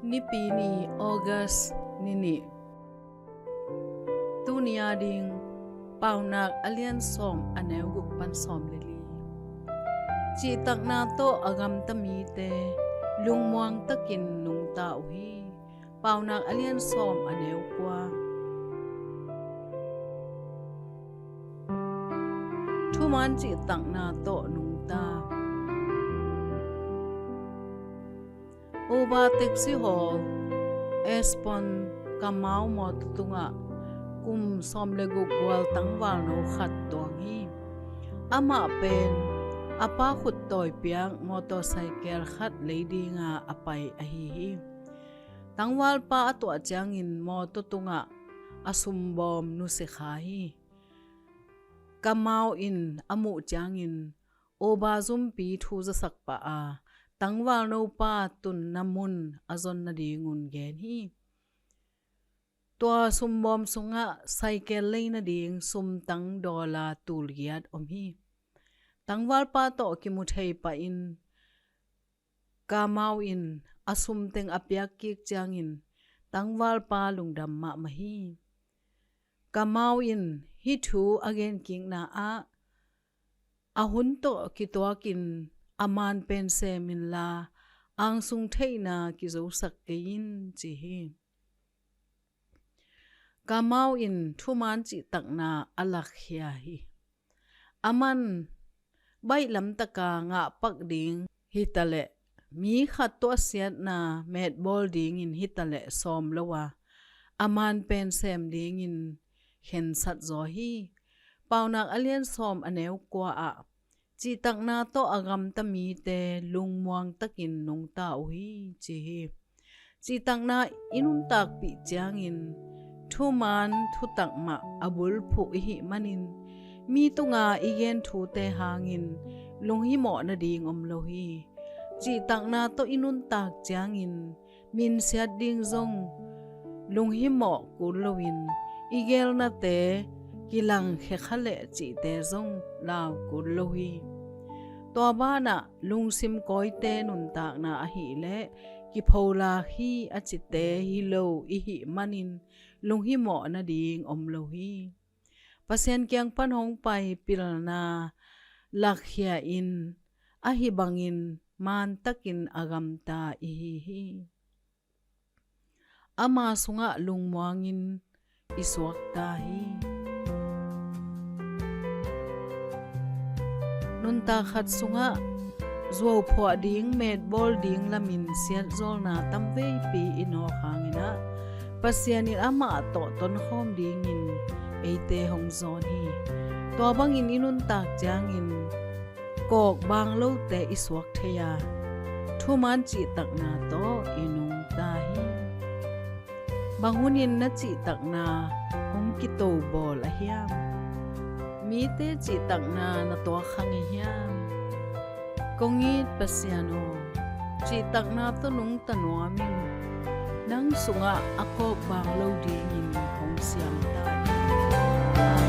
ni pi ni August ni tu nia ding paunak alian som aneu gup pan som leli chi tak na to agam tami te lungmuang takin nung ta uhi paunak alian som aneu kwa thu man chi tak na to nung ta Oba taxi hall espon kamau mo tunga kum som legu gwal tangwal no khat tong hi ama pen apa khut toy piang motorcycle khat lady nga apai a hi tangwal pa atwa changin mo to tunga asum bom nu se khai kamau in amu changin oba zum pi thu za sak pa a tangwal no pa tun namun azon na dingun gen hi tua sum bom sunga cycle leina ding sum tang dola tulgiat om hi tangwal pa to ki mu thei pa in kamau in asum teng apyak ki changin tangwal pa lungdam ma mahi kamau in hi thu again king na a ahun to ki to kin aman pen se min la ang sung theina ki zo sak kein chi hi kamau in thuman chi takna alak hia hi aman bai lam taka nga pak ding hitale mi khat to siat na met bol ding in hitale som lowa aman pen sem ding in hen sat zo hi paunak alian som aneu kwa a chi takna to agam tami te lungmuang takin nung ta uhi chi hi chi takna inun tak pi changin thu man thu takma abul phu hi manin mi tunga igen thu te hangin lunghi mo na ding om lo hi chi takna to inun tak changin min siat ding zong lunghi mo kulowin igel na te kilang khe khale chi te zong law kulohi to bana lungsim koi te nun tak na a hi le ki phola hi a chi te hi lo i hi manin lunghi mo na ding om lo hi pasien kyang pan hong pai pilna lakhia in a hi bangin man takin agam ta i hi ama sunga lungmuangin iswak ta hi nun ta khat sunga zo phwa ding met bol ding lamin siat zol na tamve pi ino khangina pasian in ama to ton khom ding in eite hong zon hi to bangin inun tak jangin kok bang lo te iswak theya thuman chi takna to inung ta hi bangunin na chi takna hong ki to bol a hiam mi te chi takna na to khangi hiam kongit pasiano chi takna to nung tanwa min nang sunga ako bang lo ding in hong siam ta